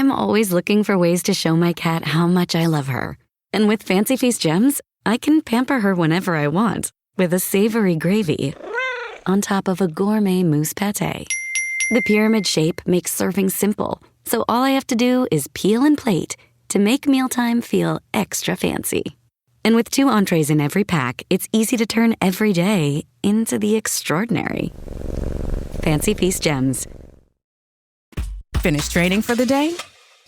I'm always looking for ways to show my cat how much I love her. And with Fancy Feast gems, I can pamper her whenever I want with a savory gravy on top of a gourmet mousse pâté. The pyramid shape makes serving simple, so all I have to do is peel and plate to make mealtime feel extra fancy. And with 2 entrees in every pack, it's easy to turn every day into the extraordinary. Fancy Feast gems. Finished training for the day?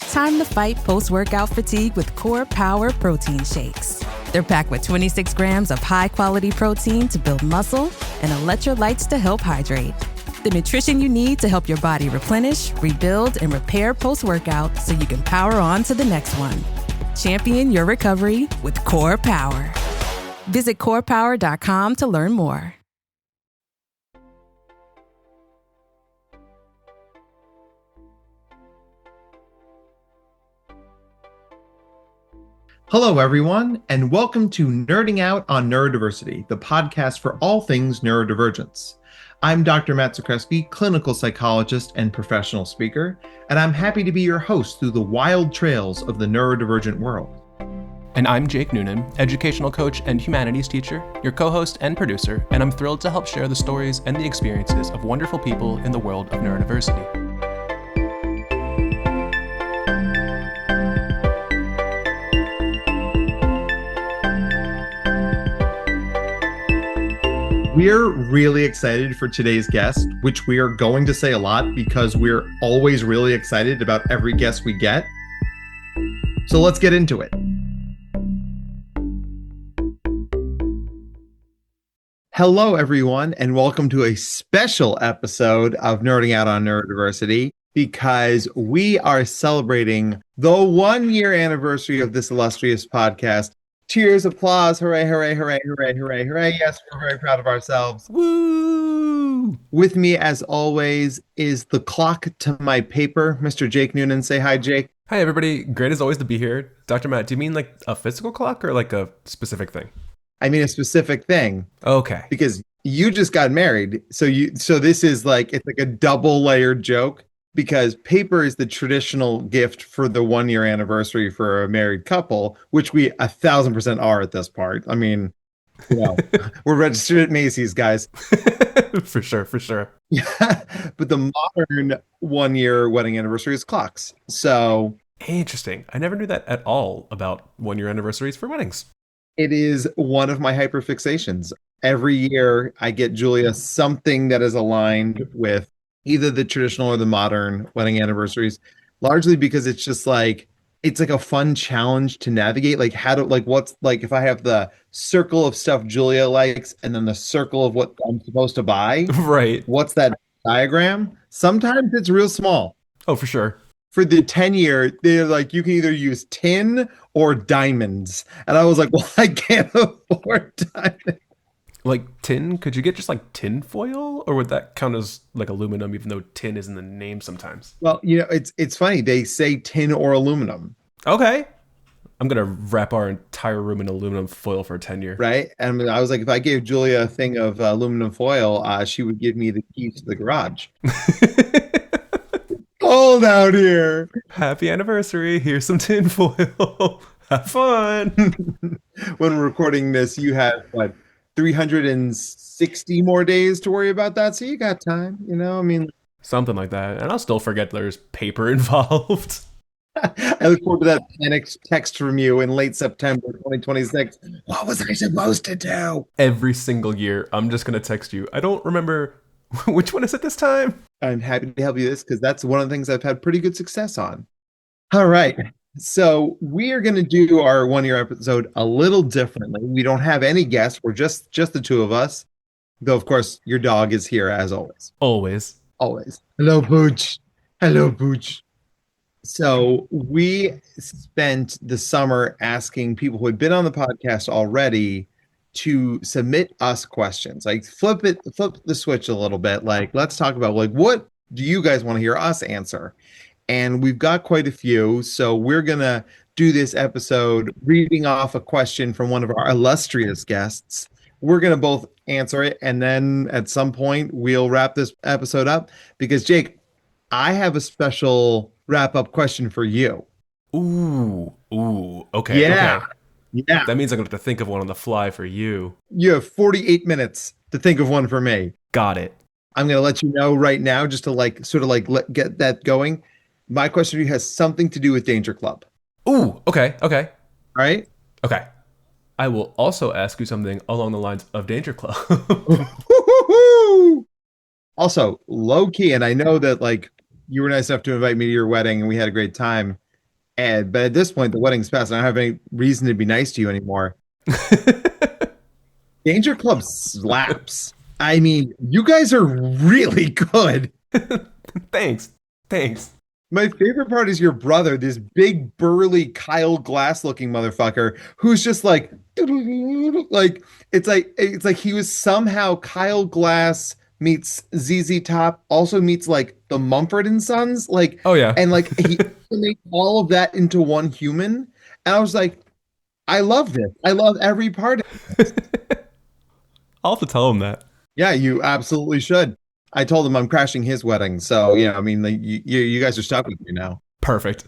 Time to fight post-workout fatigue with Core Power Protein Shakes. They're packed with 26 grams of high-quality protein to build muscle and electrolytes to help hydrate. The nutrition you need to help your body replenish, rebuild, and repair post-workout so you can power on to the next one. Champion your recovery with Core Power. Visit corepower.com to learn more. Hello, everyone, and welcome to Nerding Out on Neurodiversity, the podcast for all things neurodivergence. I'm Dr. Matt Zakreski, clinical psychologist and professional speaker, and I'm happy to be your host through the wild trails of the neurodivergent world. And I'm Jake Noonan, educational coach and humanities teacher, your co-host and producer, and I'm thrilled to help share the stories and the experiences of wonderful people in the world of neurodiversity. We're really excited for today's guest, which we are going to say a lot because we're always really excited about every guest we get. So let's get into it. Hello, everyone, and welcome to a special episode of Nerding Out on Neurodiversity because we are celebrating the 1-year anniversary of this illustrious podcast. Cheers, applause, hooray, hooray, hooray, hooray, hooray, hooray. Yes, we're very proud of ourselves. Woo! With me, as always, is the clock to my paper, Mr. Jake Noonan. Say hi, Jake. Hi, everybody. Great as always to be here. Dr. Matt, do you mean like a physical clock or like a specific thing? I mean a specific thing. Okay. Because you just got married. So this is like, it's like a double layered joke. Because paper is the traditional gift for the 1-year anniversary for a married couple, which we 1,000% are at this part. I mean, you know, we're registered at Macy's, guys. For sure. Yeah, but the modern 1-year wedding anniversary is clocks. So Interesting. I never knew that at all about 1-year anniversaries for weddings. it is one of my hyperfixations. Every year I get Julia something that is aligned with either the traditional or the modern wedding anniversaries, largely because it's just like, it's like a fun challenge to navigate. Like what's like, if I have the circle of stuff Julia likes and then the circle of what I'm supposed to buy, Right. what's that diagram? Sometimes it's real small. Oh, for sure. For the 10-year, they're like, you can either use tin or diamonds. And I was like, well, I can't afford diamonds. Like tin? Could you get just like tin foil, or would that count as like aluminum, even though tin is in the name sometimes? Well, you know, it's funny. They say tin or aluminum. Okay. I'm going to wrap our entire room in aluminum foil for a 10-year. Right. And I was like, if I gave Julia a thing of aluminum foil, she would give me the keys to the garage. Cold out here. Happy anniversary. Here's some tin foil. Have fun. When we're recording this, you have what? 360 more days to worry about that. So you got time, you know, I mean, Something like that. And I'll still forget there's paper involved. I look forward to that panicked text from you in late September 2026. What was I supposed to do? Every single year, I'm just going to text you. I don't remember which one is it this time. I'm happy to help you this because that's one of the things I've had pretty good success on. All right. So we are going to do our 1-year episode a little differently. We don't have any guests. We're just the two of us. Though, of course, your dog is here as always. Always. Always. Hello, Pooch. Hello, Pooch. So we spent the summer asking people who had been on the podcast already to submit us questions. Like flip the switch a little bit. Like, let's talk about like, what do you guys want to hear us answer? And we've got quite a few. So we're going to do this episode reading off a question from one of our illustrious guests. We're going to both answer it. And then at some point we'll wrap this episode up because Jake, I have a special wrap up question for you. Ooh. Okay. Yeah. Okay. Yeah. That means I'm going to have to think of one on the fly for you. You have 48 minutes to think of one for me. Got it. I'm going to let you know right now, just to get that going. My question to you has something to do with Danger Club. Ooh. Okay. Okay. All right. Okay. I will also ask you something along the lines of Danger Club. Also, low key, and I know that like you were nice enough to invite me to your wedding and we had a great time. But at this point, the wedding's past. And I don't have any reason to be nice to you anymore. Danger Club slaps. I mean, you guys are really good. Thanks. My favorite part is your brother, this big burly Kyle Glass looking motherfucker who's just like it's like he was somehow Kyle Glass meets ZZ Top, also meets like the Mumford and Sons, like Oh, yeah. and like he made all of that into one human. And I was like, I love this. I love every part of it. I'll have to tell him that. Yeah, you absolutely should. I told him I'm crashing his wedding, so I mean, like, you guys are stuck with me now. Perfect.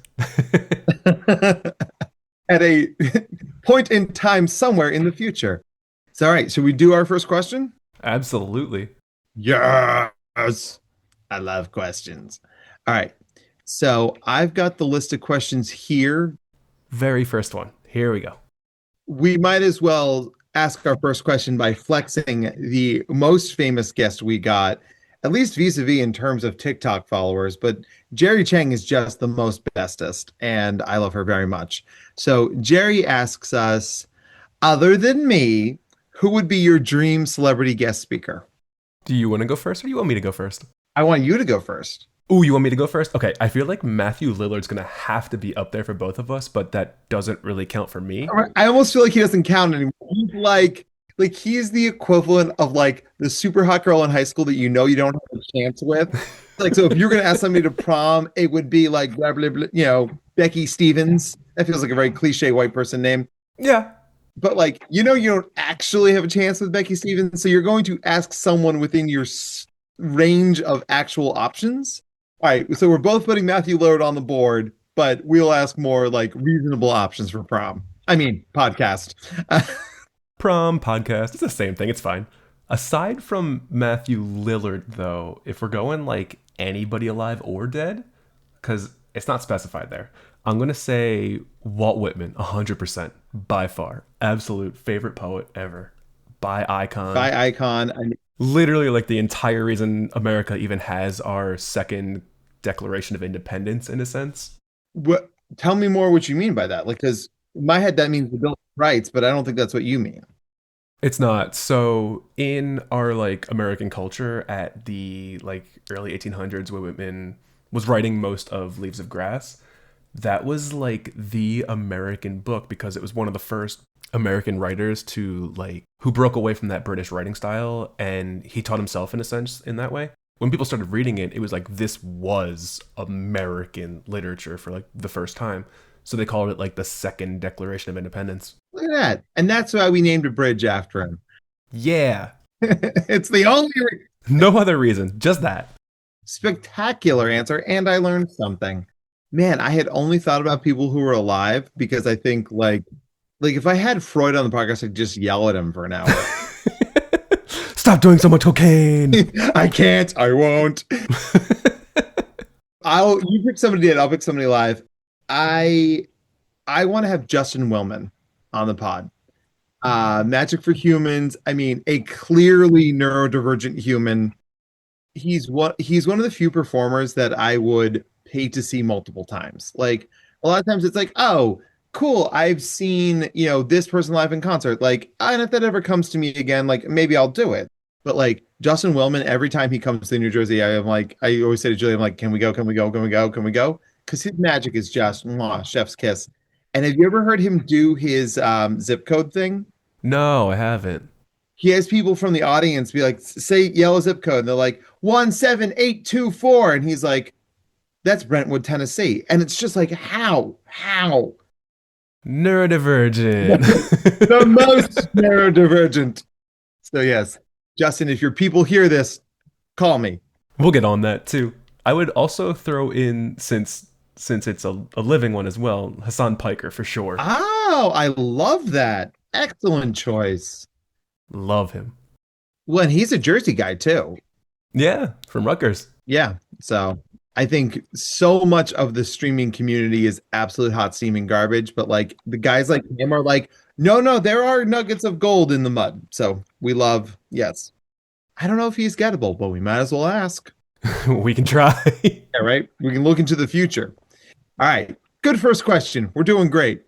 At a point in time somewhere in the future. So, all right, should we do our first question? Absolutely. Yes. I love questions. All right. So I've got the list of questions here. Very first one. Here we go. We might as well ask our first question by flexing the most famous guest we got, at least vis-a-vis in terms of TikTok followers. But Jerry Chang is just the most bestest, and I love her very much. So Jerry asks us, other than me, who would be your dream celebrity guest speaker? Do you want to go first or do you want me to go first? I want you to go first. Ooh, you want me to go first? Okay, I feel like Matthew Lillard's going to have to be up there for both of us, but that doesn't really count for me. I almost feel like he doesn't count anymore. He's like he's the equivalent of like the super hot girl in high school that you don't have a chance with. Like, so if you're going to ask somebody to prom, it would be like, blah, blah, blah, Becky Stevens. That feels like a very cliche white person name. Yeah. But like, you don't actually have a chance with Becky Stevens. So you're going to ask someone within your range of actual options. All right. So we're both putting Matthew Lillard on the board, but we'll ask more like reasonable options for prom. I mean, podcast. Prom, podcast. It's the same thing. It's fine. Aside from Matthew Lillard, though, if we're going like anybody alive or dead, because it's not specified there, I'm going to say Walt Whitman, 100%, by far. Absolute favorite poet ever. By icon. I mean, literally like the entire reason America even has our second Declaration of Independence, in a sense. what? Tell me more what you mean by that. Like, because in my head, that means the Bill of Rights, but I don't think that's what you mean. It's not. So in our like American culture at the like early 1800s, where Whitman was writing most of Leaves of Grass, that was like the American book because it was one of the first American writers to like who broke away from that British writing style, and he taught himself in a sense in that way. When people started reading it, it was like this was American literature for like the first time. So they called it like the second Declaration of Independence. Look at that. And that's why we named a bridge after him. Yeah. It's the only No other reason, just that. spectacular answer. And I learned something. Man, I had only thought about people who were alive because I think like if I had Freud on the podcast, I'd just yell at him for an hour. Stop doing so much cocaine. I can't. I won't. You pick somebody dead. I'll pick somebody alive. I want to have Justin Willman on the pod. Magic for Humans. I mean, a clearly neurodivergent human. He's one of the few performers that I would pay to see multiple times. Like a lot of times it's like, oh, cool, I've seen, this person live in concert. Like, and if that ever comes to me again, like maybe I'll do it. But like Justin Willman, every time he comes to New Jersey, I always say to Julie, I'm like, can we go? Can we go? Can we go? Can we go? Because his magic is just chef's kiss. And have you ever heard him do his zip code thing? No, I haven't. He has people from the audience be like, yell a zip code. And they're like, 17824. And he's like, that's Brentwood, Tennessee. And it's just like, how? Neurodivergent. The most neurodivergent. So yes, Justin, if your people hear this, call me. We'll get on that too. I would also throw in, since since it's a living one as well, Hassan Piker for sure. Oh, I love that. Excellent choice. Love him. Well, and he's a Jersey guy too. Yeah, from Rutgers. Yeah. So I think so much of the streaming community is absolute hot steaming garbage, but like the guys like him are like, no, there are nuggets of gold in the mud. So we love, yes. I don't know if he's gettable, but we might as well ask. We can try. Yeah, right? We can look into the future. All right. Good first question. We're doing great.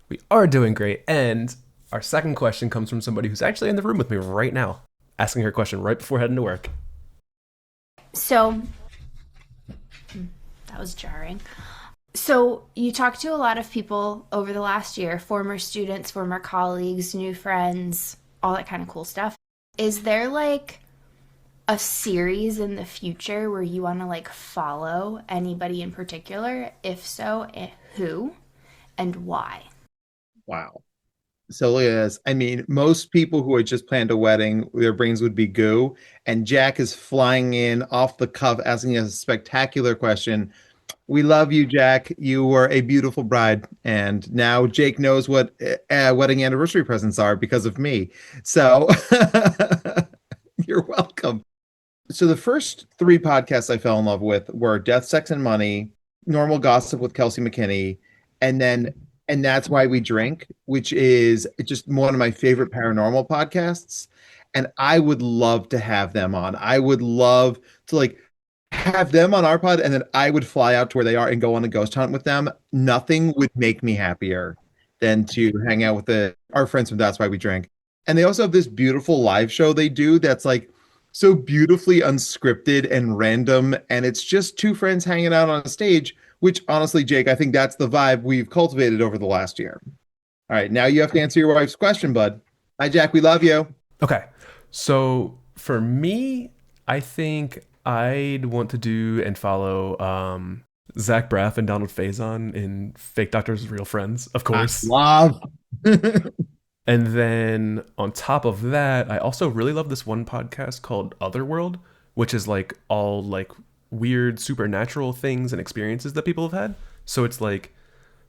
We are doing great. And our second question comes from somebody who's actually in the room with me right now, asking her question right before heading to work. So, that was jarring. So, you talked to a lot of people over the last year, former students, former colleagues, new friends, all that kind of cool stuff. Is there like a series in the future where you want to like follow anybody in particular? If so, who and why? Wow. So look at this. I mean, most people who had just planned a wedding, their brains would be goo. And Jack is flying in off the cuff, asking us a spectacular question. We love you, Jack. You were a beautiful bride. And now Jake knows what wedding anniversary presents are because of me. So you're welcome. So the first 3 podcasts I fell in love with were Death, Sex, and Money, Normal Gossip with Kelsey McKinney, and That's Why We Drink, which is just one of my favorite paranormal podcasts. And I would love to have them on. I would love to like have them on our pod, and then I would fly out to where they are and go on a ghost hunt with them. Nothing would make me happier than to hang out with our friends from That's Why We Drink. And they also have this beautiful live show they do that's like so beautifully unscripted and random. And it's just 2 friends hanging out on a stage, which honestly, Jake, I think that's the vibe we've cultivated over the last year. All right, now you have to answer your wife's question, bud. Hi, Jack. We love you. Okay. So for me, I think I'd want to do and follow Zach Braff and Donald Faison in Fake Doctors, Real Friends, of course. Love. And then on top of that, I also really love this one podcast called Otherworld, which is like all like weird supernatural things and experiences that people have had. So it's like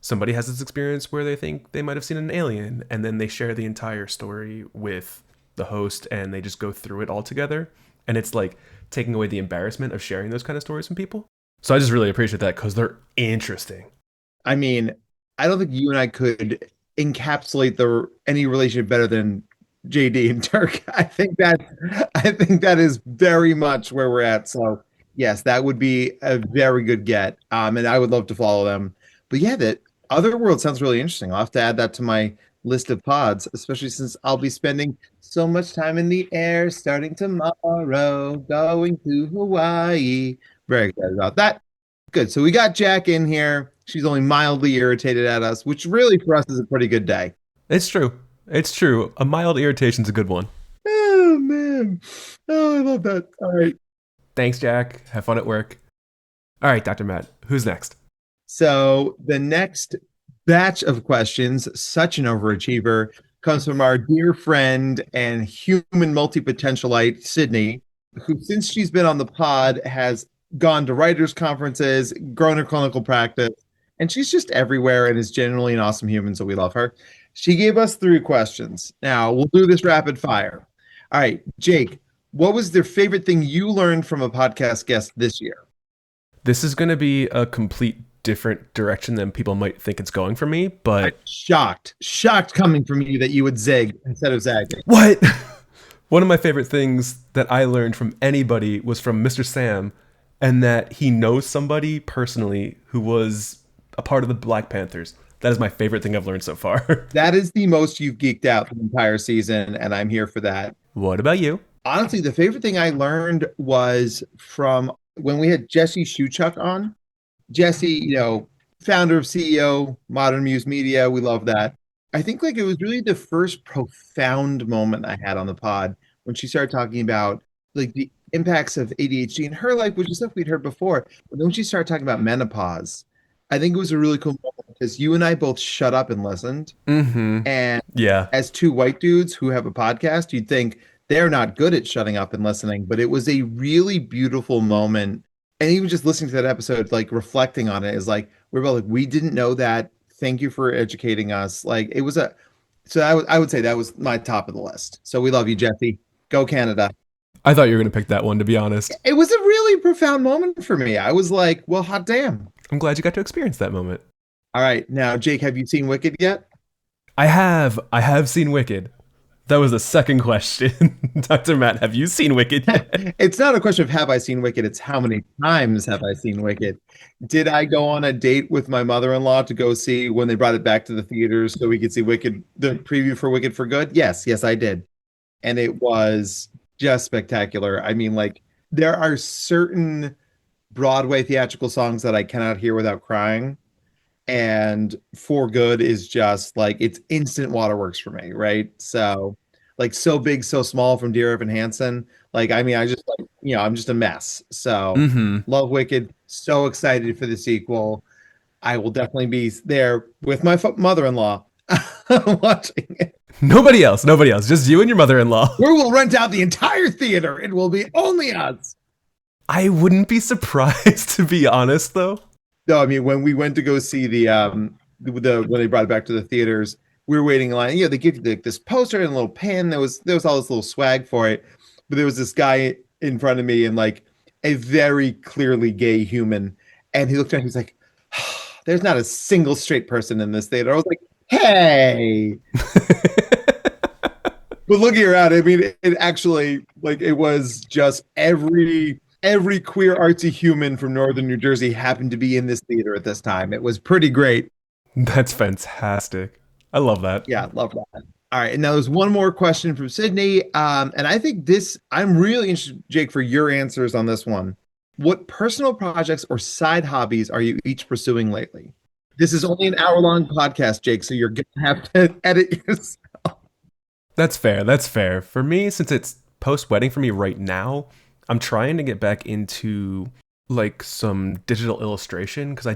somebody has this experience where they think they might have seen an alien, and then they share the entire story with the host and they just go through it all together. And it's like taking away the embarrassment of sharing those kind of stories from people. So I just really appreciate that because they're interesting. I mean, I don't think you and I could encapsulate any relationship better than JD and Turk. I think that is very much where we're at. So yes, that would be a very good get. And I would love to follow them. But yeah, that Otherworld sounds really interesting. I'll have to add that to my list of pods, especially since I'll be spending so much time in the air starting tomorrow, going to Hawaii. Very excited about that. Good. So we got Jack in here. She's only mildly irritated at us, which really for us is a pretty good day. It's true. It's true. A mild irritation's a good one. Oh, man. Oh, I love that. All right. Thanks, Jack. Have fun at work. All right, Dr. Matt, who's next? So the next batch of questions, such an overachiever, comes from our dear friend and human multi-potentialite, Sydney, who, since she's been on the pod, has gone to writers' conferences, grown her clinical practice, and she's just everywhere and is genuinely an awesome human, so we love her. She gave us 3 questions. Now, we'll do this rapid fire. All right, Jake, what was the favorite thing you learned from a podcast guest this year? This is going to be a complete different direction than people might think it's going for me, but... Shocked coming from you that you would zig instead of zagging. What? One of my favorite things that I learned from anybody was from Mr. Sam, and that he knows somebody personally who was a part of the Black Panthers. That is my favorite thing I've learned so far. That is the most you've geeked out the entire season, and I'm here for that. What about you? Honestly, the favorite thing I learned was from when we had Jesse Shuchuk on. Jesse, founder of CEO, Modern Muse Media. We love that. I think like it was really the first profound moment I had on the pod when she started talking about like the impacts of ADHD in her life, which is stuff we'd heard before. But then when she started talking about menopause, I think it was a really cool moment because you and I both shut up and listened. Mm-hmm. And yeah, as 2 white dudes who have a podcast, you'd think they're not good at shutting up and listening, but it was a really beautiful moment. And even just listening to that episode, like reflecting on it is like, We were both like, we didn't know that. Thank you for educating us. Like it was a, so I would say that was my top of the list. So we love you, Jesse. Go Canada. I thought you were gonna pick that one, to be honest. It was a really profound moment for me. I was like, well, hot damn. I'm glad you got to experience that moment. All right. Now, Jake, have you seen Wicked yet? I have seen Wicked. That was the second question. Dr. Matt, have you seen Wicked yet? It's not a question of have I seen Wicked, it's how many times have I seen Wicked. Did I go on a date with my mother-in-law to go see when they brought it back to the theaters so we could see Wicked, the preview for Wicked for Good? Yes, I did. And it was just spectacular. I mean, like, there are certain Broadway theatrical songs that I cannot hear without crying. And For Good is just like it's instant waterworks for me, right? So like So Big, So Small from Dear Evan Hansen. Like, I mean, I just like, I'm just a mess. So Mm-hmm. love Wicked. So excited for the sequel. I will definitely be there with my mother-in-law watching it. Nobody else. Just you and your mother-in-law. We will rent out the entire theater. It will be only us. I wouldn't be surprised, to be honest, though. No, I mean when we went to go see the when they brought it back to the theaters, we were waiting in line. They give you this poster and a little pin. There was all this little swag for it, but there was this guy in front of me and like a very clearly gay human, and he looked at me. He's like, "There's not a single straight person in this theater." I was like, "Hey." But looking around, I mean, it actually like it was just every queer artsy human from northern New Jersey happened to be in this theater at this time. It was pretty great. That's fantastic. I love that. Yeah, love that. All right, and now there's one more question from Sydney, and I think I'm really interested, Jake, for your answers on this one. What personal projects or side hobbies are you each pursuing lately? This is only an hour-long podcast, Jake, so you're gonna have to edit yourself. That's fair. For me, since it's post-wedding for me right now, I'm trying to get back into like some digital illustration because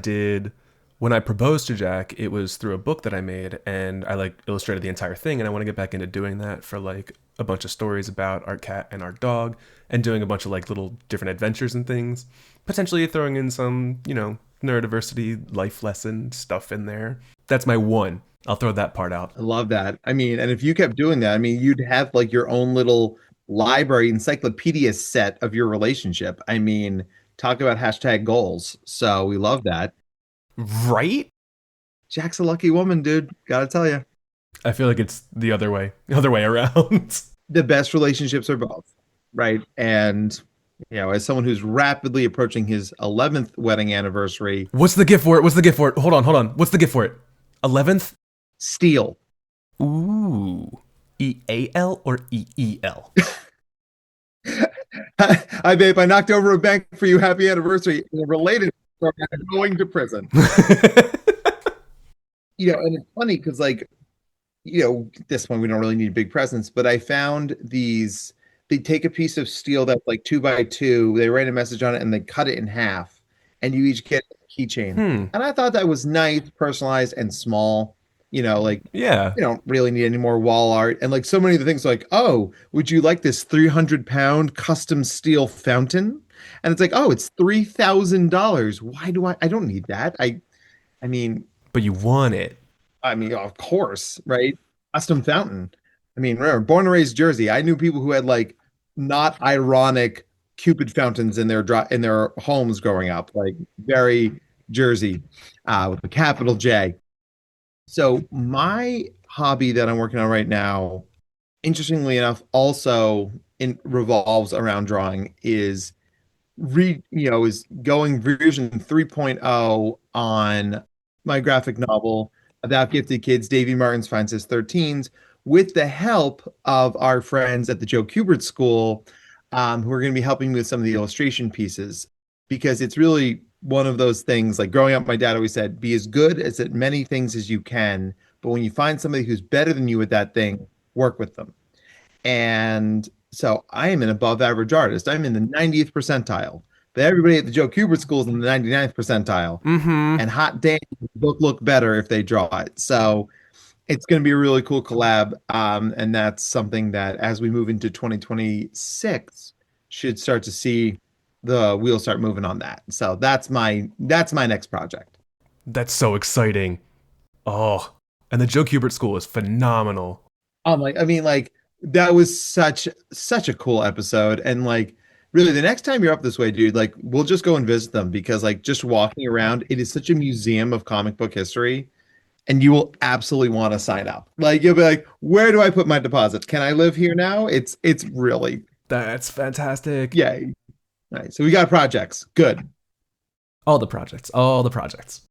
when I proposed to Jack, it was through a book that I made and I like illustrated the entire thing, and I want to get back into doing that for like a bunch of stories about our cat and our dog and doing a bunch of like little different adventures and things, potentially throwing in some, neurodiversity life lesson stuff in there. That's my one. I'll throw that part out. I love that. I mean, and if you kept doing that, I mean, you'd have like your own little library encyclopedia set of your relationship. I mean, talk about hashtag goals. So we love that. Right? Jack's a lucky woman, dude. Gotta tell you. I feel like it's the other way around. The best relationships are both, right? And as someone who's rapidly approaching his 11th wedding anniversary, What's the gift for it? Hold on. What's the gift for it? 11th? steel. Ooh. EAL or EEL? Hi, babe. I knocked over a bank for you. Happy anniversary. In a related story, I'm going to prison. And it's funny because, like, at this point, we don't really need big presents, but I found these. They take a piece of steel that's like 2x2. They write a message on it and they cut it in half, and you each get a keychain. And I thought that was nice, personalized, and small. Yeah. You don't really need any more wall art. And like so many of the things like, oh, would you like this 300-pound custom steel fountain? And it's like, oh, it's $3,000. Why I don't need that. I mean, but you want it. I mean, of course, right? Custom fountain. I mean, remember, born and raised Jersey, I knew people who had like not ironic Cupid fountains in their homes growing up, like very Jersey, with a capital J. So my hobby that I'm working on right now, interestingly enough, also revolves around drawing. Is going version 3.0 on my graphic novel about gifted kids, Davy Martin's Finds His 13s, with the help of our friends at the Joe Kubert School, who are going to be helping me with some of the illustration pieces, because it's really one of those things. Like growing up, my dad always said, be as good at many things as you can, but when you find somebody who's better than you at that thing, work with them. And so I am an above average artist. I'm in the 90th percentile, but everybody at the Joe Kubert School is in the 99th percentile. Mm-hmm. And hot damn, the book look better if they draw it. So it's going to be a really cool collab. And that's something that as we move into 2026 should start to see the wheels start moving on that. So that's my next project. That's so exciting. Oh, and the Joe Kubert School is phenomenal. I mean, like that was such a cool episode, and like really, the next time you're up this way, dude, like we'll just go and visit them because like just walking around, it is such a museum of comic book history, and you will absolutely want to sign up. Like you'll be like, where do I put my deposit? Can I live here now? It's really That's fantastic. yay. All right, so we got projects. Good. All the projects, all the projects.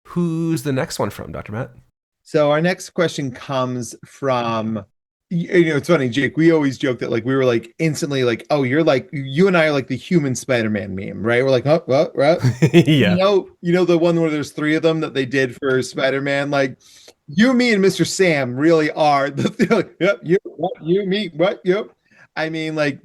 Who's the next one from, Dr. Matt? So our next question comes from, it's funny, Jake. We always joke that like we were like instantly like, oh, you're like you and I are like the human Spider-Man meme, right? We're like, oh, what? Yeah. You know the one where there's three of them that they did for Spider-Man. Like you, me, and Mr. Sam really are the like, yep, you, me, what, yep. I mean, like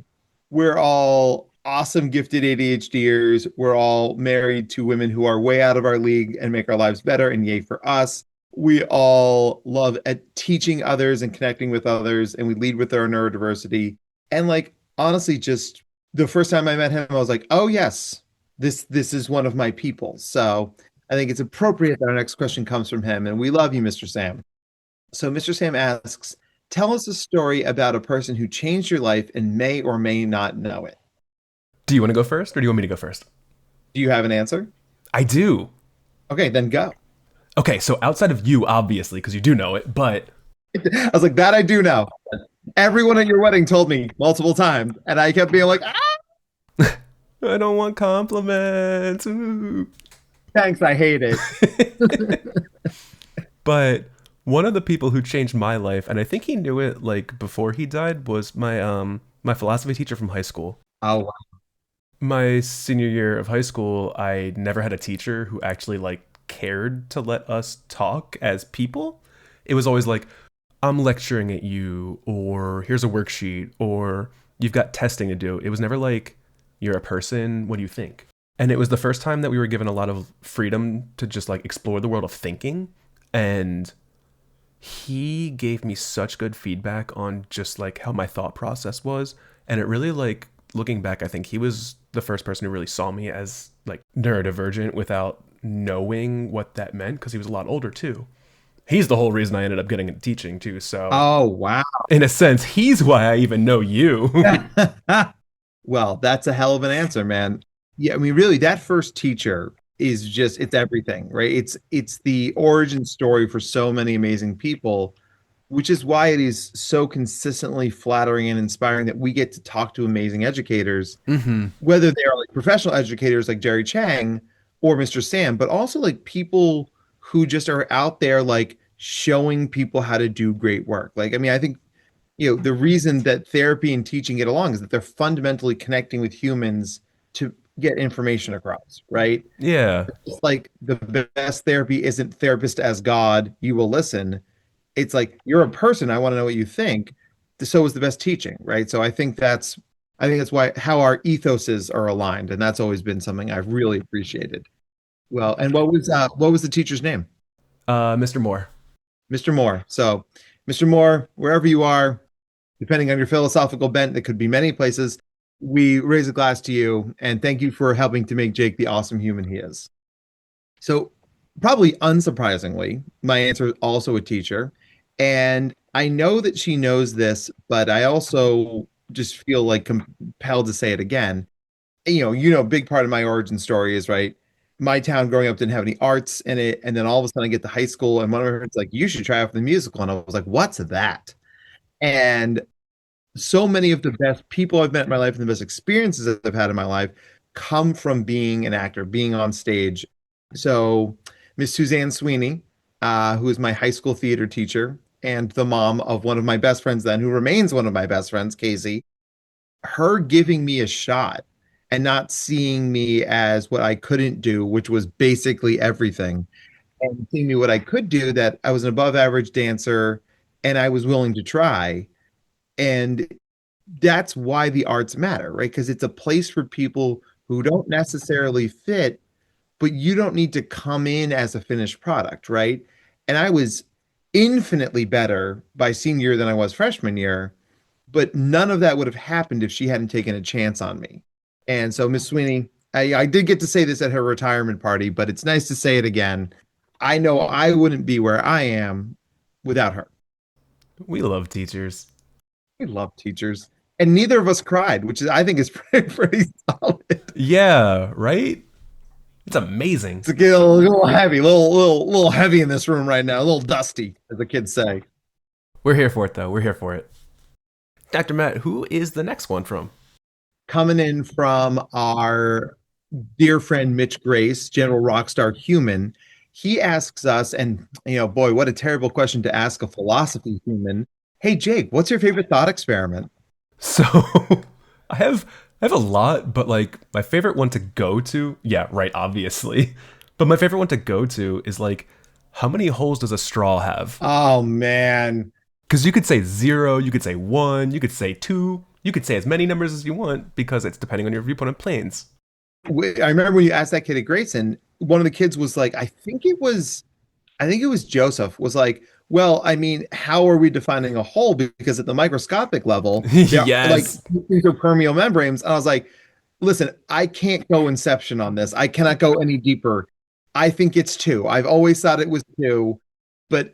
we're all awesome, gifted ADHDers. We're all married to women who are way out of our league and make our lives better, and yay for us. We all love at teaching others and connecting with others, and we lead with our neurodiversity. And like honestly, just the first time I met him, I was like, oh yes, this is one of my people. So I think it's appropriate that our next question comes from him, and we love you, Mr. Sam. So Mr. Sam asks, tell us a story about a person who changed your life and may or may not know it. Do you want to go first or do you want me to go first? Do you have an answer? I do. Okay, then go. Okay, so outside of you, obviously, because you do know it, but I was like, that I do know. Everyone at your wedding told me multiple times, and I kept being like, ah! I don't want compliments. Ooh. Thanks, I hate it. But one of the people who changed my life, and I think he knew it like before he died, was my philosophy teacher from high school. Oh, wow. My senior year of high school, I never had a teacher who actually like cared to let us talk as people. It was always like, I'm lecturing at you, or here's a worksheet, or you've got testing to do. It was never like, you're a person, what do you think? And it was the first time that we were given a lot of freedom to just like explore the world of thinking. And he gave me such good feedback on just like how my thought process was. And it really like, looking back, I think he was the first person who really saw me as like neurodivergent without knowing what that meant, because he was a lot older too. He's the whole reason I ended up getting into teaching too. So, Oh, wow. in a sense, he's why I even know you. Well, that's a hell of an answer, man. Yeah, I mean, really, that first teacher is just, it's everything, right? It's the origin story for so many amazing people, which is why it is so consistently flattering and inspiring that we get to talk to amazing educators, whether they are like professional educators like Jerry Chang or Mr. Sam, but also like people who just are out there like showing people how to do great work. Like, I mean, I think, the reason that therapy and teaching get along is that they're fundamentally connecting with humans to get information across, right? Yeah. It's like the best therapy isn't therapist as God, you will listen. It's like, you're a person, I want to know what you think. So is the best teaching, right? So I think that's why how our ethoses are aligned, and that's always been something I've really appreciated. Well, and what was the teacher's name? Mr. Moore. Mr. Moore. So, Mr. Moore, wherever you are, depending on your philosophical bent, that could be many places, we raise a glass to you and thank you for helping to make Jake the awesome human he is. So, probably unsurprisingly, my answer is also a teacher. And I know that she knows this, but I also just feel like compelled to say it again. A big part of my origin story is, right, my town growing up didn't have any arts in it. And then all of a sudden I get to high school and one of my friends like, you should try out for the musical. And I was like, what's that? And so many of the best people I've met in my life and the best experiences that I've had in my life come from being an actor, being on stage. So Miss Suzanne Sweeney, who is my high school theater teacher and the mom of one of my best friends then, who remains one of my best friends, Casey, her giving me a shot and not seeing me as what I couldn't do, which was basically everything, and seeing me what I could do, that I was an above average dancer and I was willing to try. And that's why the arts matter, right? Because it's a place for people who don't necessarily fit, but you don't need to come in as a finished product, right? And I was infinitely better by senior year than I was freshman year, but none of that would have happened if she hadn't taken a chance on me. And so, Miss Sweeney, I did get to say this at her retirement party, but it's nice to say it again. I know I wouldn't be where I am without her. We love teachers. We love teachers. And neither of us cried, which is, I think is pretty solid. Yeah, right? It's amazing. It's a little heavy, little heavy in this room right now, a little dusty, as the kids say. We're here for it, though. We're here for it. Dr. Matt, who is the next one from? Coming in from our dear friend Mitch Grace, General Rockstar Human. He asks us, and boy, what a terrible question to ask a philosophy human. Hey, Jake, what's your favorite thought experiment? So I have a lot, but like my favorite one to go to, yeah, right, obviously. But my favorite one to go to is like, how many holes does a straw have? Oh man. Because you could say 0, you could say 1, you could say 2, you could say as many numbers as you want because it's depending on your viewpoint of planes. I remember when you asked that kid at Grayson, one of the kids was like, I think it was Joseph, was like, well, I mean, how are we defining a hole? Because at the microscopic level, yes, like these are permeable membranes. And I was like, listen, I can't go inception on this. I cannot go any deeper. I think it's 2. I've always thought it was 2, but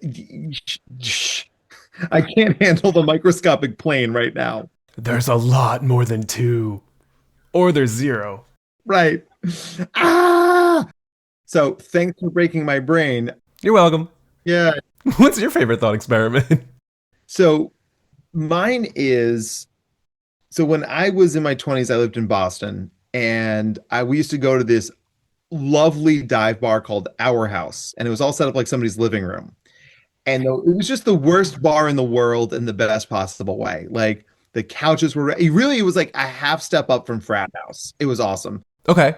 I can't handle the microscopic plane right now. There's a lot more than 2, or there's 0. Right. Ah! So thanks for breaking my brain. You're welcome. Yeah. What's your favorite thought experiment? So mine is, so when I was in my 20s, I lived in Boston, and we used to go to this lovely dive bar called Our House, and it was all set up like somebody's living room. And it was just the worst bar in the world in the best possible way. Like the couches were, it was like a half step up from Frat House. It was awesome. Okay.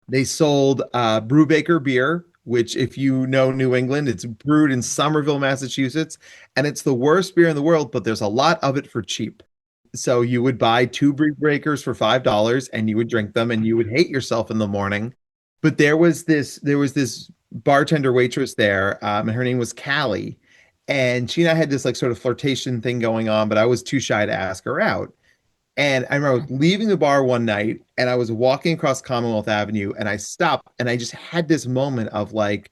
They sold Brewbaker beer, which if you know New England, it's brewed in Somerville, Massachusetts, and it's the worst beer in the world, but there's a lot of it for cheap. So you would buy 2 Brewbakers for $5 and you would drink them and you would hate yourself in the morning. But there was this bartender waitress there, and her name was Callie, and she and I had this like sort of flirtation thing going on, but I was too shy to ask her out. And I remember I was leaving the bar one night and I was walking across Commonwealth Avenue and I stopped and I just had this moment of like,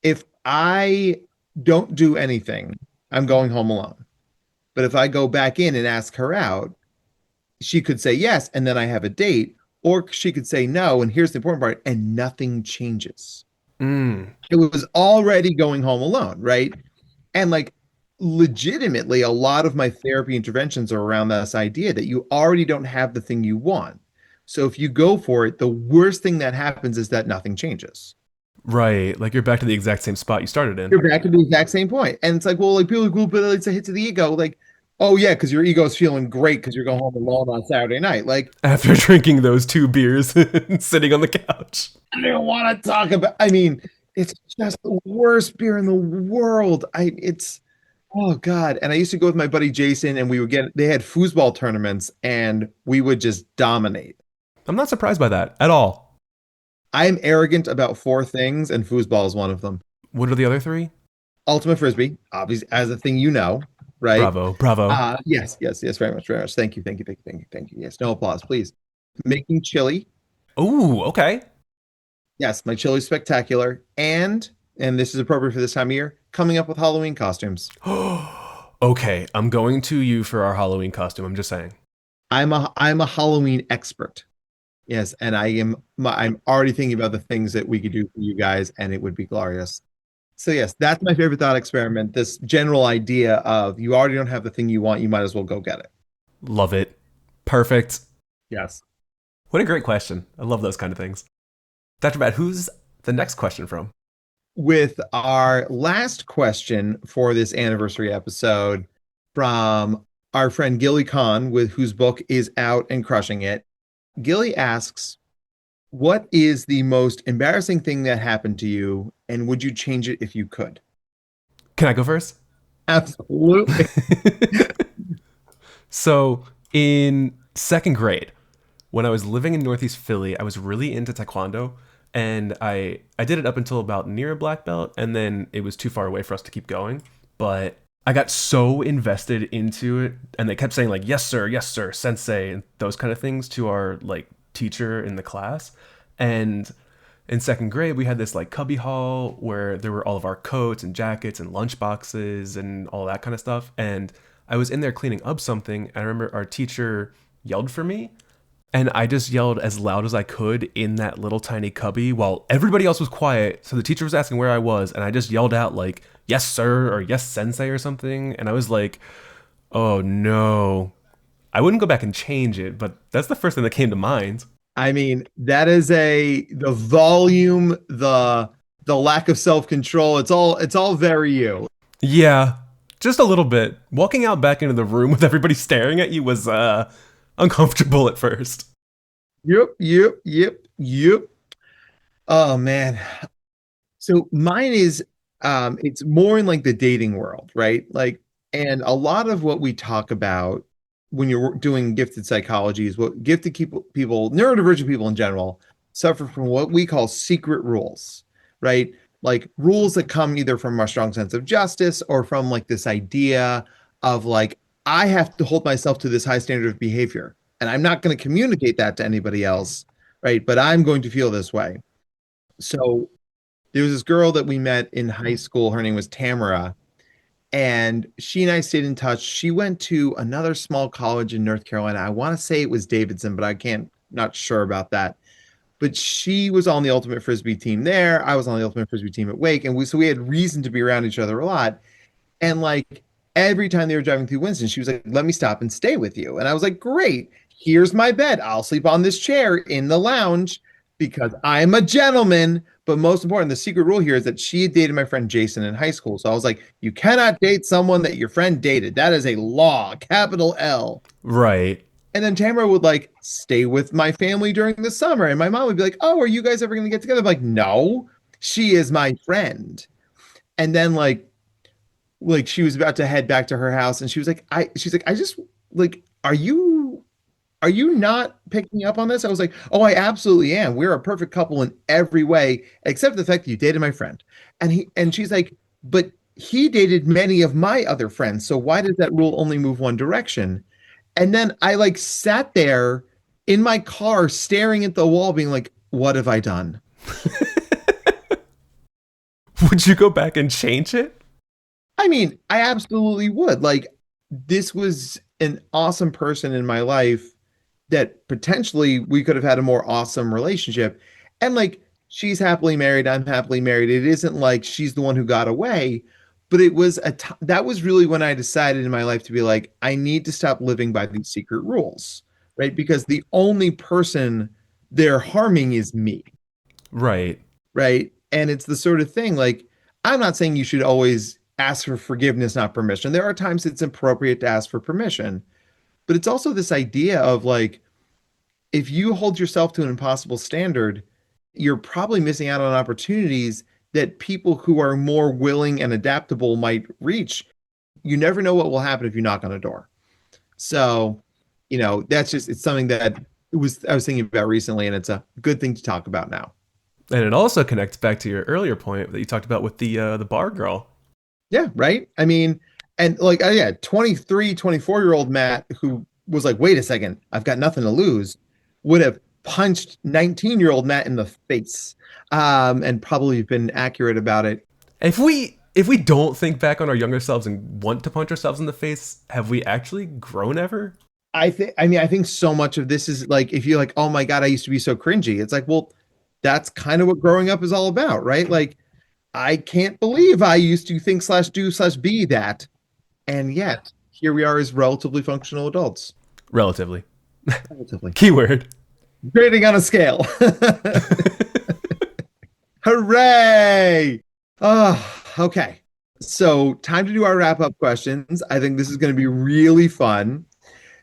if I don't do anything, I'm going home alone. But if I go back in and ask her out, she could say yes, and then I have a date, or she could say no. And here's the important part, and nothing changes. It was already going home alone, right? And like, legitimately, a lot of my therapy interventions are around this idea that you already don't have the thing you want. So if you go for it, the worst thing that happens is that nothing changes. Right. Like you're back to the exact same spot you started in. You're back to the exact same point. And it's like, well, like people are cool, but it's a hit to the ego. Like, oh yeah, because your ego is feeling great because you're going home alone on Saturday night. Like after drinking those 2 beers and sitting on the couch. I don't want to talk about, I mean, it's just the worst beer in the world. Oh God. And I used to go with my buddy Jason and they had foosball tournaments and we would just dominate. I'm not surprised by that at all. I'm arrogant about 4 things and foosball is one of them. What are the other 3? Ultimate Frisbee, obviously, as a thing, right? Bravo. Yes, very much. Thank you. Yes, no applause, please. Making chili. Oh, okay. Yes, my chili's spectacular. And this is appropriate for this time of year, coming up with Halloween costumes. Okay, I'm going to you for our Halloween costume. I'm just saying. I'm a Halloween expert. Yes, and I'm already thinking about the things that we could do for you guys, and it would be glorious. So yes, that's my favorite thought experiment. This general idea of you already don't have the thing you want, you might as well go get it. Love it. Perfect. Yes. What a great question. I love those kind of things. Dr. Matt, who's the next question from? With our last question for this anniversary episode from our friend Gilly Khan, whose book is out and crushing it. Gilly asks, what is the most embarrassing thing that happened to you, and would you change it if you could? Can I go first? Absolutely. So in 2nd grade, when I was living in Northeast Philly, I was really into Taekwondo. And I did it up until about near a black belt, and then it was too far away for us to keep going. But I got so invested into it, and they kept saying like, yes, sir, sensei, and those kind of things to our like teacher in the class. And in second grade, we had this like cubby hall where there were all of our coats and jackets and lunch boxes and all that kind of stuff. And I was in there cleaning up something. And I remember our teacher yelled for me. And I just yelled as loud as I could in that little tiny cubby while everybody else was quiet. So the teacher was asking where I was. And I just yelled out like, yes, sir, or yes, sensei or something. And I was like, oh, no. I wouldn't go back and change it, but that's the first thing that came to mind. I mean, that is the volume, the lack of self-control. It's all very you. Yeah, just a little bit. Walking out back into the room with everybody staring at you was uncomfortable at first. Yep. Oh man. So mine is it's more in like the dating world, right? Like, and a lot of what we talk about when you're doing gifted psychology is what gifted people, neurodivergent people in general, suffer from what we call secret rules, right? Like rules that come either from a strong sense of justice or from like this idea of like, I have to hold myself to this high standard of behavior and I'm not going to communicate that to anybody else, right? But I'm going to feel this way. So there was this girl that we met in high school. Her name was Tamara. And she and I stayed in touch. She went to another small college in North Carolina. I want to say it was Davidson, but not sure about that. But she was on the Ultimate Frisbee team there. I was on the Ultimate Frisbee team at Wake. And we had reason to be around each other a lot. And like every time they were driving through Winston, she was like, let me stop and stay with you. And I was like, great, here's my bed. I'll sleep on this chair in the lounge because I'm a gentleman. But most important, the secret rule here is that she had dated my friend Jason in high school. So I was like, you cannot date someone that your friend dated. That is a law, capital L. Right. And then Tamara would like stay with my family during the summer. And my mom would be like, oh, are you guys ever going to get together? I'm like, no, she is my friend. And then like she was about to head back to her house and she's like, I just like, are you not picking up on this? I was like, oh, I absolutely am. We're a perfect couple in every way, except the fact that you dated my friend. And she's like, but he dated many of my other friends. So why does that rule only move one direction? And then I like sat there in my car staring at the wall being like, what have I done? Would you go back and change it? I mean, I absolutely would. Like, this was an awesome person in my life that potentially we could have had a more awesome relationship. And like, she's happily married, I'm happily married. It isn't like she's the one who got away, but it was that was really when I decided in my life to be like, I need to stop living by these secret rules, right? Because the only person they're harming is me. Right. Right. And it's the sort of thing, like, I'm not saying you should always ask for forgiveness, not permission. There are times it's appropriate to ask for permission. But it's also this idea of like, if you hold yourself to an impossible standard, you're probably missing out on opportunities that people who are more willing and adaptable might reach. You never know what will happen if you knock on a door. So, that's just, it's something that I was thinking about recently, and it's a good thing to talk about now. And it also connects back to your earlier point that you talked about with the bar girl. Yeah, right. I mean, and like, 23, 24-year-old Matt, who was like, wait a second, I've got nothing to lose, would have punched 19-year-old Matt in the face, and probably been accurate about it. If we don't think back on our younger selves and want to punch ourselves in the face, have we actually grown ever? I think so much of this is like, if you're like, oh my God, I used to be so cringy. It's like, well, that's kind of what growing up is all about, right? Like, I can't believe I used to think /do/be that. And yet, here we are as relatively functional adults. Relatively. Relatively. Keyword. Grading on a scale. Hooray! Oh, okay. So, time to do our wrap-up questions. I think this is going to be really fun.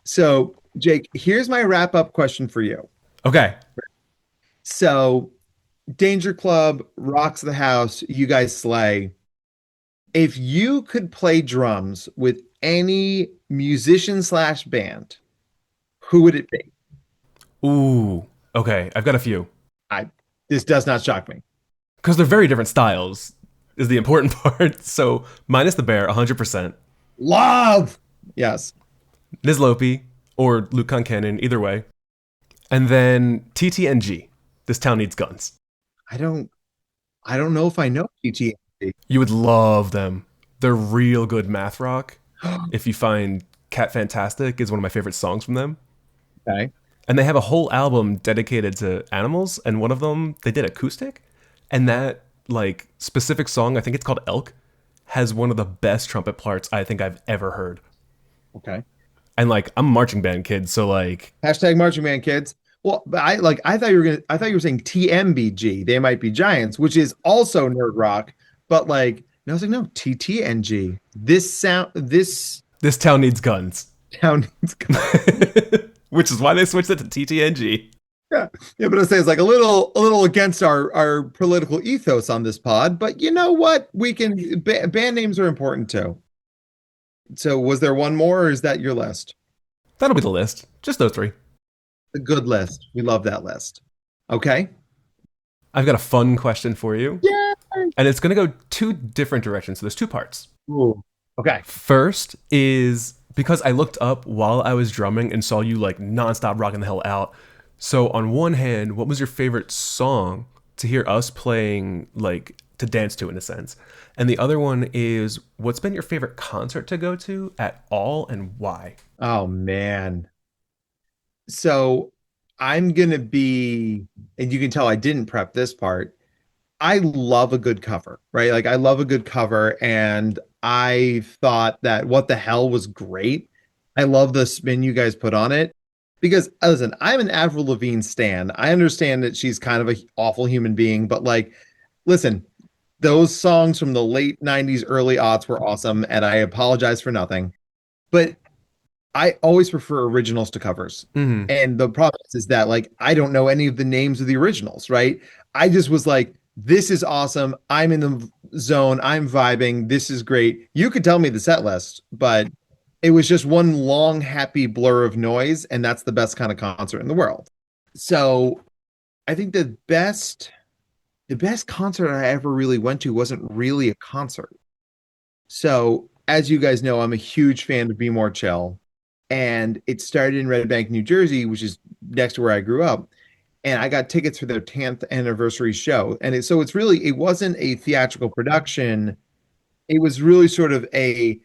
So, Jake, here's my wrap-up question for you. Okay. So, Danger Club rocks the house. You guys slay. If you could play drums with any musician/band, who would it be? Ooh. Okay. I've got a few. This does not shock me. Because they're very different styles is the important part. So minus the bear, 100%. Love! Yes. Nizlopi or Luke Concannon, either way. And then TTNG. This town needs guns. I don't I don't know if I know TTNG. You would love them. They're real good math rock. If you find Cat Fantastic is one of my favorite songs from them. Okay. And they have a whole album dedicated to animals, and one of them they did acoustic, and that like specific song, I think it's called Elk, has one of the best trumpet parts I think I've ever heard. Okay. And like I'm a marching band kid, so like Hashtag marching band kids. Well, but I thought I thought you were saying TMBG. They might be giants, which is also nerd rock, but like no, I was like, no, TTNG. This this town needs guns. town needs Which is why they switched it to TTNG. yeah. Yeah, but I say it's like a little against our political ethos on this pod, but you know what? We can band names are important too. So was there one more or is that your list? That'll be the list. Just those three. A good list. We love that list. Okay. I've got a fun question for you. Yeah. And it's going to go two different directions. So there's two parts. Ooh. Okay. First is because I looked up while I was drumming and saw you like nonstop rocking the hell out. So on one hand, what was your favorite song to hear us playing, like to dance to in a sense? And the other one is what's been your favorite concert to go to at all and why? Oh man. So I'm gonna be, and you can tell I didn't prep this part. I love a good cover, right? Like I love a good cover, and I thought that What the Hell was great. I love the spin you guys put on it because listen, I'm an Avril Lavigne stan. I understand that she's kind of a awful human being, but like, listen, those songs from the late 90s, early aughts were awesome, and I apologize for nothing. But I always prefer originals to covers. Mm-hmm. And the problem is that like I don't know any of the names of the originals, right? I just was like, this is awesome. I'm in the zone. I'm vibing. This is great. You could tell me the set list, but it was just one long happy blur of noise, and that's the best kind of concert in the world. So I think the best concert I ever really went to wasn't really a concert. So as you guys know, I'm a huge fan of Be More Chill. And it started in Red Bank, New Jersey, which is next to where I grew up. And I got tickets for their 10th anniversary show. And so it wasn't a theatrical production. It was really sort of the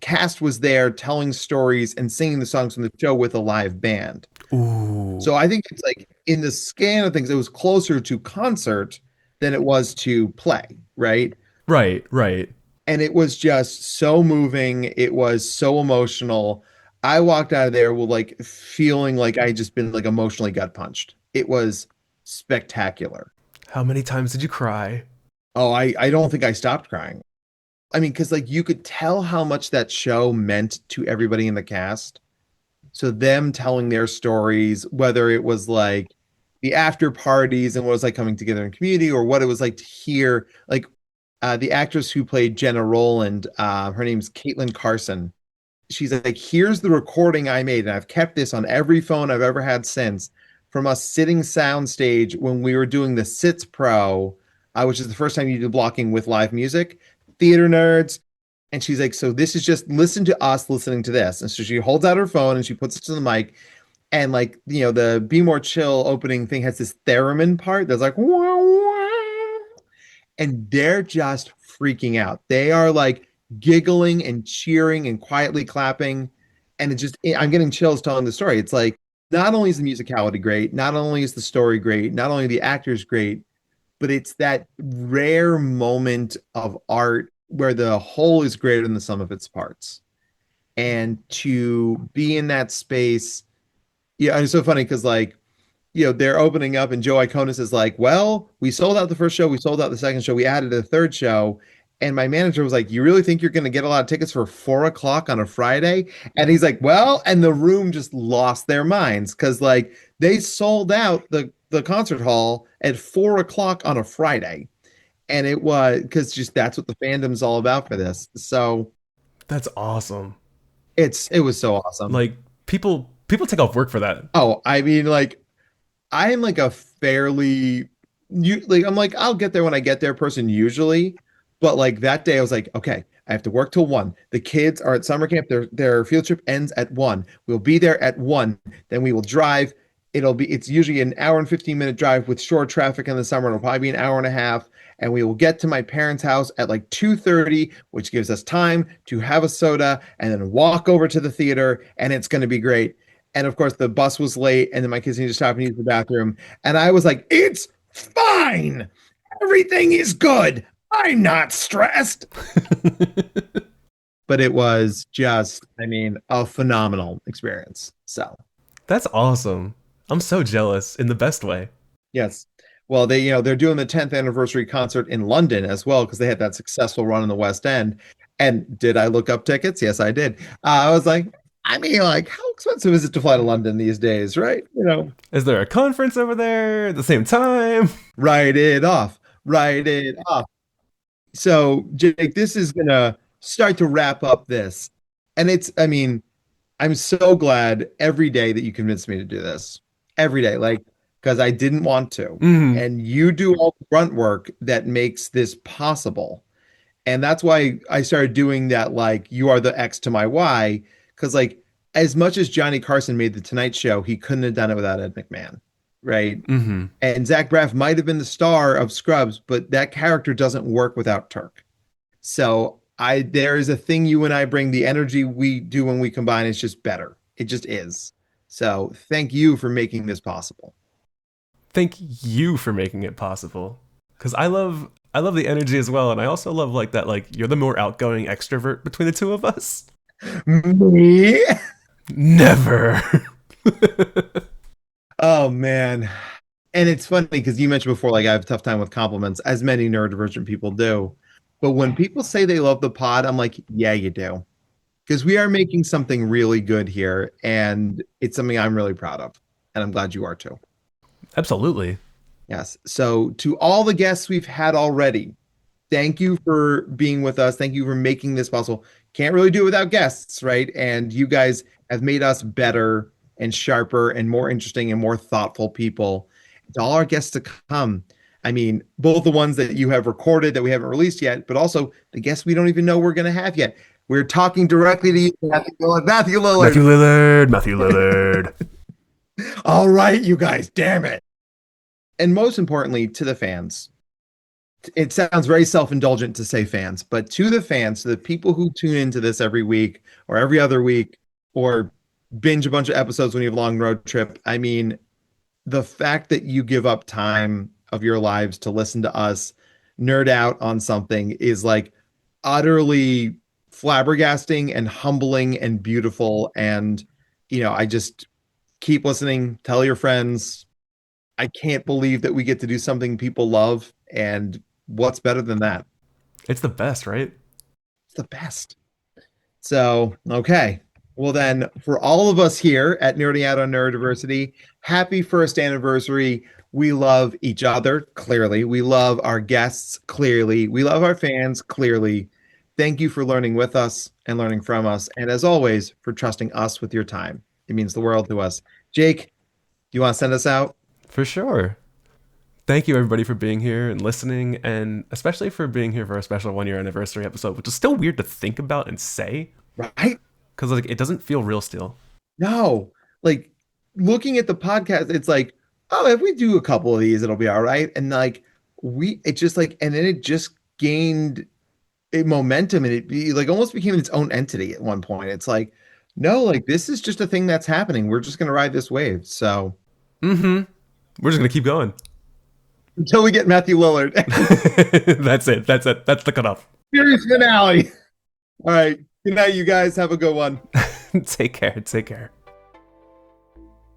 cast was there telling stories and singing the songs from the show with a live band. Ooh. So I think it's like in the scan of things, it was closer to concert than it was to play, right? Right, right. And it was just so moving. It was so emotional. I walked out of there with like feeling like I just been like emotionally gut punched. It was spectacular. How many times did you cry? Oh, I don't think I stopped crying. I mean, because like you could tell how much that show meant to everybody in the cast. So them telling their stories, whether it was like the after parties and what it was like coming together in community, or what it was like to hear like the actress who played Jenna Rowland, her name's Caitlin Carson. She's like, here's the recording I made, and I've kept this on every phone I've ever had since, from us sitting soundstage when we were doing the Sits Pro, which is the first time you did blocking with live music, theater nerds. And she's like, so this is just listen to us listening to this. And so she holds out her phone and she puts it to the mic. And like, you know, the Be More Chill opening thing has this theremin part that's like, wah, wah. And they're just freaking out. They are like giggling and cheering and quietly clapping. And it just, I'm getting chills telling the story. It's like, not only is the musicality great, not only is the story great, not only the actors great, but it's that rare moment of art where the whole is greater than the sum of its parts. And to be in that space, yeah, and it's so funny because like, you know, they're opening up and Joe Iconis is like, well, we sold out the first show, we sold out the second show, we added a third show. And my manager was like, you really think you're going to get a lot of tickets for 4 o'clock on a Friday? And he's like, well, and the room just lost their minds because like they sold out the concert hall at 4 o'clock on a Friday. And it was because just that's what the fandom's all about for this. So That's awesome. it was so awesome. Like people take off work for that. Oh, I mean, like I'm like a fairly like I'm like I'll get there when I get there person usually, but like that day I was like, okay, I have to work till 1. The kids are at summer camp. Their field trip ends at 1. We'll be there at 1. Then we will drive It's usually an hour and 15-minute drive with short traffic in the summer. It'll probably be an hour and a half. And we will get to my parents' house at like 2:30, which gives us time to have a soda and then walk over to the theater. And it's going to be great. And of course, the bus was late. And then my kids need to stop and use the bathroom. And I was like, it's fine. Everything is good. I'm not stressed. But it was just, a phenomenal experience. So That's awesome. I'm so jealous in the best way. yes. Well, they're doing the 10th anniversary concert in London as well because they had that successful run in the West End. And did I look up tickets? Yes, I did. I was like, how expensive is it to fly to London these days, right? Is there a conference over there at the same time? Write it off. So, Jake, this is gonna start to wrap up this. And I'm so glad every day that you convinced me to do this. Every day, because I didn't want to. Mhm. And you do all the grunt work that makes this possible. And that's why I started doing that, you are the X to my Y. Because, as much as Johnny Carson made The Tonight Show, he couldn't have done it without Ed McMahon, right? Mm-hmm. And Zach Braff might have been the star of Scrubs, but that character doesn't work without Turk. So there is a thing you and I bring, the energy we do when we combine is just better. It just is. So thank you for making this possible. Thank you for making it possible. Because I love the energy as well, and I also love that you're the more outgoing extrovert between the two of us. Me? Never. Oh man. And it's funny because you mentioned before, I have a tough time with compliments, as many neurodivergent people do. But when people say they love the pod, I'm like, yeah, you do. Because we are making something really good here, and it's something I'm really proud of. And I'm glad you are too. Absolutely. Yes. So to all the guests we've had already, thank you for being with us. Thank you for making this possible. Can't really do it without guests, right? And you guys have made us better and sharper and more interesting and more thoughtful people. To all our guests to come, both the ones that you have recorded that we haven't released yet, but also the guests we don't even know we're going to have yet. We're talking directly to you, Matthew Lillard. Matthew Lillard. All right, you guys, damn it. And most importantly, to the fans. It sounds very self-indulgent to say fans, but to the fans, to the people who tune into this every week or every other week or binge a bunch of episodes when you have a long road trip. The fact that you give up time of your lives to listen to us nerd out on something is utterly flabbergasting and humbling and beautiful. And, I just keep listening, tell your friends. I can't believe that we get to do something people love. And what's better than that? It's the best, right? It's the best. So, okay. Well, then, for all of us here at Nerding Out on Neurodiversity, happy first anniversary. We love each other, clearly. We love our guests, clearly. We love our fans, clearly. Thank you for learning with us and learning from us. And as always, for trusting us with your time. It means the world to us. Jake, do you want to send us out? For sure. Thank you, everybody, for being here and listening, and especially for being here for our special 1-year anniversary episode, which is still weird to think about and say. Right? Because it doesn't feel real still. No. Looking at the podcast, it's oh, if we do a couple of these, it'll be all right. And and then it just gained momentum, and it almost became its own entity at one point. It's no, this is just a thing that's happening. We're just going to ride this wave. So. Mm-hmm. We're just going to keep going. Until we get Matthew Lillard. That's it. That's the cutoff. Series finale. All right. Good night, you guys. Have a good one. Take care.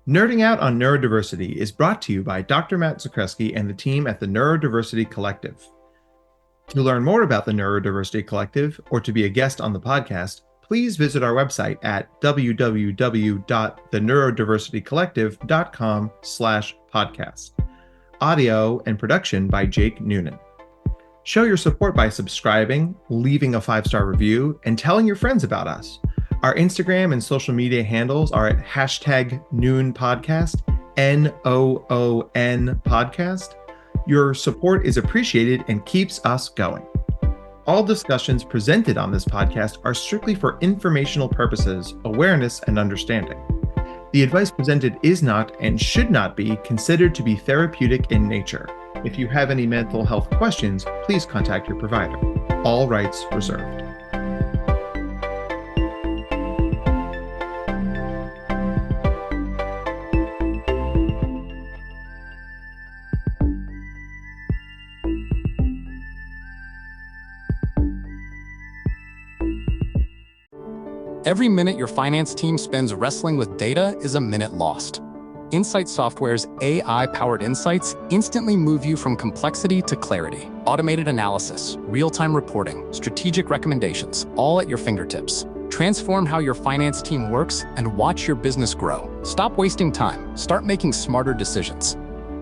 Nerding Out on Neurodiversity is brought to you by Dr. Matt Zakreski and the team at the Neurodiversity Collective. To learn more about the Neurodiversity Collective or to be a guest on the podcast, please visit our website at www.theneurodiversitycollective.com/podcast. Audio and production by Jake Noonan. Show your support by subscribing, leaving a 5-star review, and telling your friends about us. Our Instagram and social media handles are at #NoonPodcast, NOON podcast. Your support is appreciated and keeps us going. All discussions presented on this podcast are strictly for informational purposes, awareness, and understanding. The advice presented is not and should not be considered to be therapeutic in nature. If you have any mental health questions, please contact your provider. All rights reserved. Every minute your finance team spends wrestling with data is a minute lost. Insight Software's AI-powered insights instantly move you from complexity to clarity. Automated analysis, real-time reporting, strategic recommendations, all at your fingertips. Transform how your finance team works and watch your business grow. Stop wasting time. Start making smarter decisions.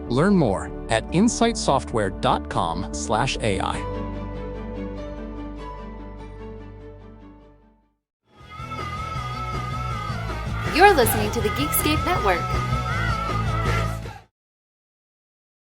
Learn more at insightsoftware.com/AI. You're listening to the Geekscape Network.